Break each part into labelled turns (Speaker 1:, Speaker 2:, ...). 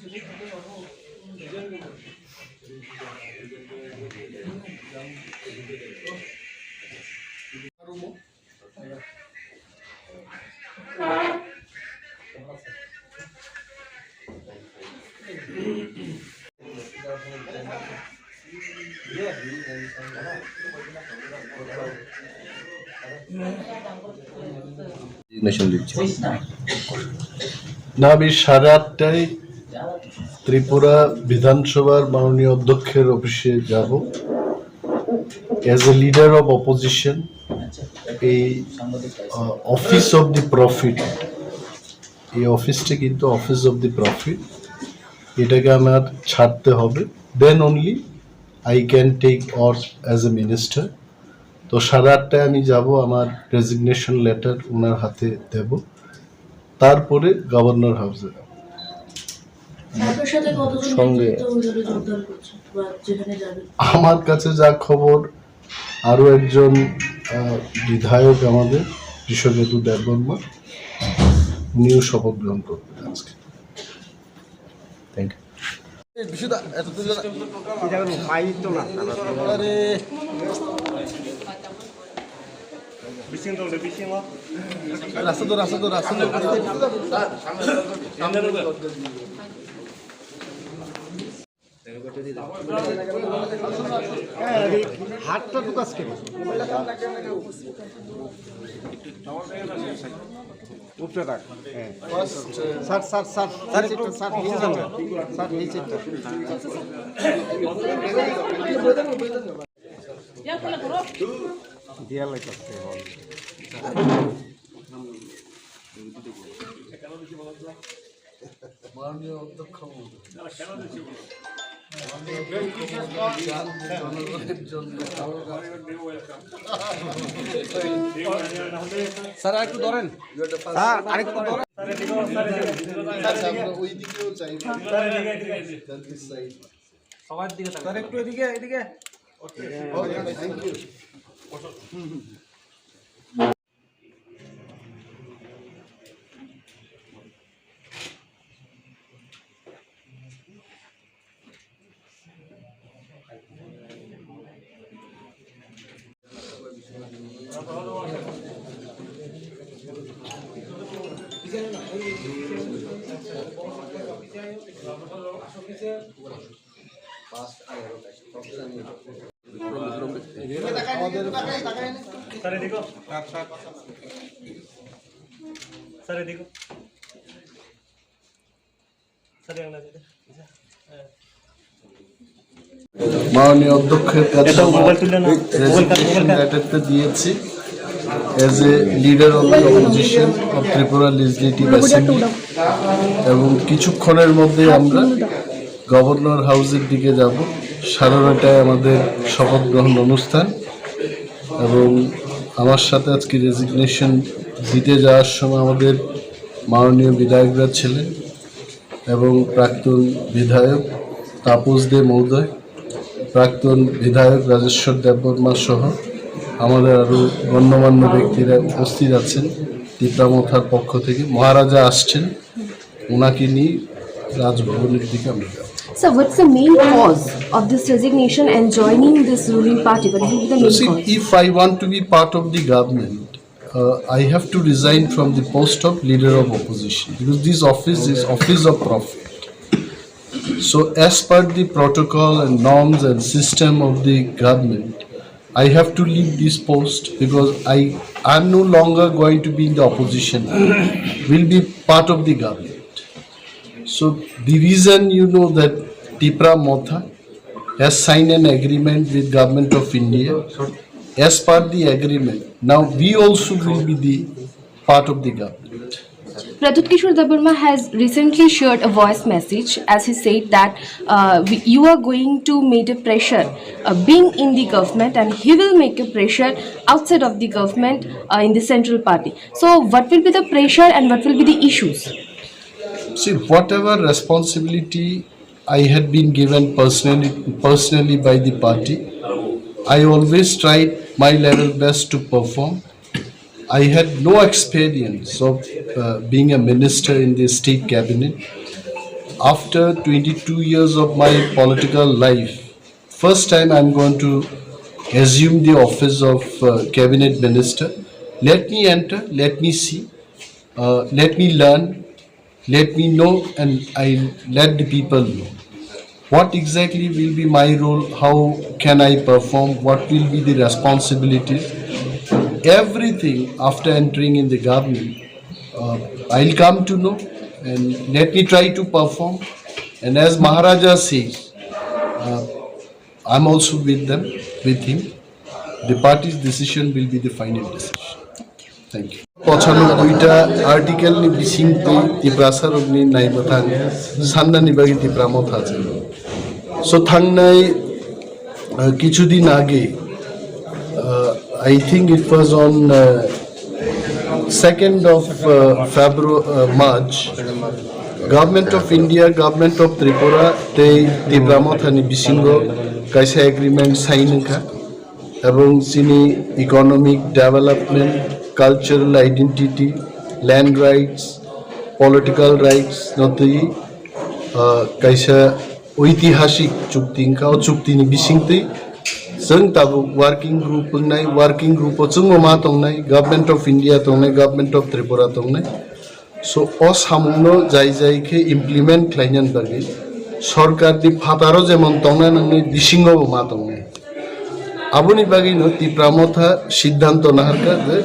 Speaker 1: না, আমি 8:30টায় ত্রিপুরা বিধানসভার মাননীয় অধ্যক্ষের অফিসে যাব as a leader of opposition. এই অফিস অফ দি প্রফিট, এই অফিসটা কিন্তু অফিস অফ দি প্রফিট, এটাকে আমার ছাড়তে হবে, then only I can take or as a minister. তো 8:30টায় আমি যাব, আমার রেজিগনেশন লেটার ওনার হাতে দেব, তারপরে গভর্নর হাউসে যাব। সঙ্গে আমার কাছে যা খবর, আরো একজন বিধায়ক আমাদের কৃষ্ণকেতু দেববর্মা, উনিও শপথ গ্রহণ করবেন আজকে। Thank you.
Speaker 2: হাতটা ঢুকাস কেন? উপরে রাখ। Sir sir sir sir sir নিচে যান, স্যার নিচে দিয়া লাইতাছে।
Speaker 1: মাননীয় অধ্যক্ষ
Speaker 2: স্যার আরেকটু ধরেন, স্যার আরেকটু ধরেন।
Speaker 3: সবার দিকে স্যার একটু এদিকে এদিকে।
Speaker 1: Thank you.
Speaker 3: স্যার দেখো, স্যার দেখো,
Speaker 1: মাননীয় অধ্যক্ষের কাছে রেজিগনেশন লেটারটা দিয়েছি as a leader of the opposition of Tripura legislative assembly, এবং কিছুক্ষণের মধ্যে আমরা গভর্নর হাউসের দিকে যাব। 9:30টায় আমাদের শপথ গ্রহণ অনুষ্ঠান, এবং আমার সাথে আজকে রেজিগনেশন দিতে যাওয়ার সময় আমাদের মাননীয় বিধায়করা ছিলেন, এবং প্রাক্তন বিধায়ক তাপস দে মহোদয়, প্রাক্তন বিধায়ক রাজেশ্বর দেববর্মা সহ আমাদের আরও গণ্যমান্য ব্যক্তিরা উপস্থিত আছেন। টিপ্রামথার পক্ষ থেকে মহারাজা আসছেন, ওনাকে নিয়ে রাজভবনের দিকে আমরা যাব।
Speaker 4: So what's the main cause of this resignation and joining this ruling party? What is the main cause?
Speaker 1: If I want to be part of the government, I have to resign from the post of leader of opposition, because this office is office of profit. So as per the protocol and norms and system of the government, I have to leave this post, because I am no longer going to be in the opposition, will be part of the government. So the reason, you know, that Tipra Motha has signed an agreement with Government of India. As per the agreement, now we also will be the part of the government.
Speaker 4: Pradyut Kishore Debarma has recently shared a voice message as he said that you are going to make a pressure being in the government, and he will make a pressure outside of the government in the central party. So what will be the pressure and what will be the issues?
Speaker 1: See, whatever responsibility I had been given personally by the party, I always tried my level best to perform. I had no experience of being a minister in the state cabinet. after 22 years of my political life, first time I'm going to assume the office of cabinet minister. Let me enter, let me see, let me learn, let me know, and I'll let the people know what exactly will be my role, how can I perform, what will be the responsibilities. Everything after entering in the government, I'll come to know, and let me try to perform. And as Maharaja says, I'm also with them, with him. The party's decision will be the final decision. Thank you. 95টা article नि बिसिंगते तिब्रासारनि नायबथान साननानि बागि तिब्रामो थाजे सो थांनाय কিছুদিন আগে I think it was on 2nd of March, Government of India, Government of Tripura, they Tibramothani Bisingo, Kaisa Agreement sign ka, এবং চিনি economic development, cultural identity, land rights, political rights, নতই Kaisa ঐতিহাসিক চুক্তি ka o চুক্তি ni bisingte जों Tabo working group नाय working group जों मा तंनाय Government of India तंनाय Government of Tripura तंनाय so o सामुनो जाय जायखे implement खालायनान बागै सरकार दि फातारो जेमन तंनाय नंगै बिसिंगो मा तंनाय आबुनि बागै न तिब्रामथा सिद्धांत नाहारका जे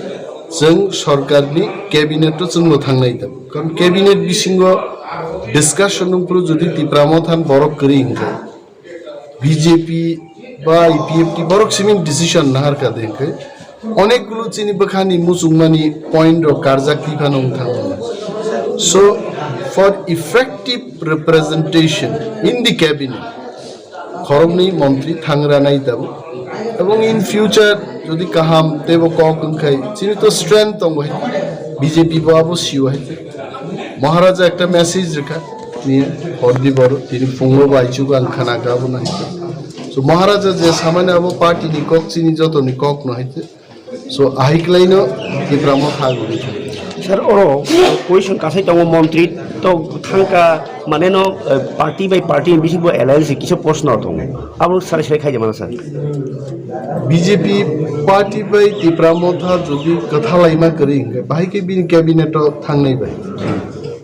Speaker 1: जों सरकारनि कैबिनेट जों थांनाय दा कारण कैबिनेट बिसिंगो डिस्कशन नंफ्रु जदि तिब्रामथान बरक करि इंखा बीजेपी বা ইপিএফটি বড় সিমিং ডিসিশন নাহার কাদে অনেকগুলো চিনি বখানি মুসুমানি পয়েন্ট ও কার্যাক্তি ফানং থাকবে so for effective representation in the cabinet খরমনি মন্ত্রী থাংরা নাই দাও এবং ইন ফিউচার যদি কাহাম তেব কংখাই চিনি তো স্ট্রেংথ তং হয় বিজেপি বাবু সিও হয় মহারাজা একটা মেসেজ রেখা নিয়ে হরদি বড় তিনি ফুঙ্গো বাইচুক আনখানা গাবো নাই So Maharaja je samane abo party ni kok chini joto ni kok no haite so ahiklaino tibramo thaguri
Speaker 5: sir oro question kasai tango montri to thangka mane no party by party bisibo alliance kiso proshno tongo abu sare sare khai jamana sir
Speaker 1: BJP party by tibramo tha jodi katha laima kari bai ke bin cabinet thangnai bai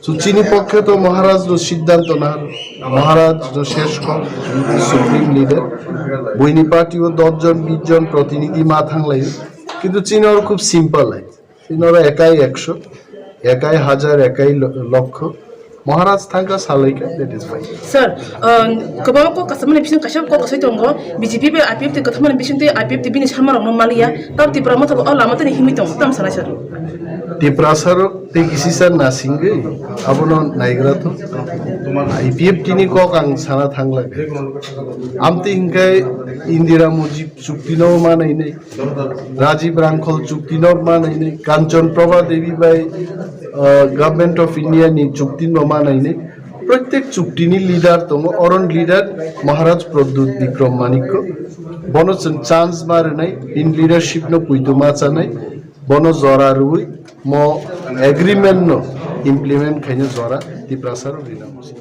Speaker 1: so chini পক্ষে তো মহারাজ র সিদ্ধান্ত না মহারাজ র শেষ কর supreme leader বইনি party ও 10 জন 20 জন প্রতিনিধি মা থাংলাই কিন্তু চীনর খুব সিম্পল হয় চীনর একাই 100 একাই হাজার একাই লক্ষ মহারাজ থাকা সালাইকা দ্যাট ইজ ফাইন
Speaker 6: স্যার কবাও কো কাসমনে বিসং কাশাব কো কাসাই তঙ্গ বিজেপি বে আইপিএফ তে কথামনে বিসং তে আইপিএফ তে বিনি সামার ন মালিয়া তার তিপ্রামত ও লামাতে হিমি তং তাম সানা sir
Speaker 1: Tiprasaro te kisisa nasinge abono naigrato IPF tini kok ang sana thangla amte hingai Indira Mujib chuktino manai nei Rajiv Rangkhol chuktino manai nei Kanchan Prabha Devi bai Government of India ni chuktino manai nei প্রত্যেক চুক্তিনি leader তঙ্গ অরন leader মহারাজ Pradyut Vikram Manikya বনচন chance মারে নাই in leadership ন পুইতমা চানাই বন জরারুই म agreement know implement खाइनो जरा तिप्रासार रिनामसी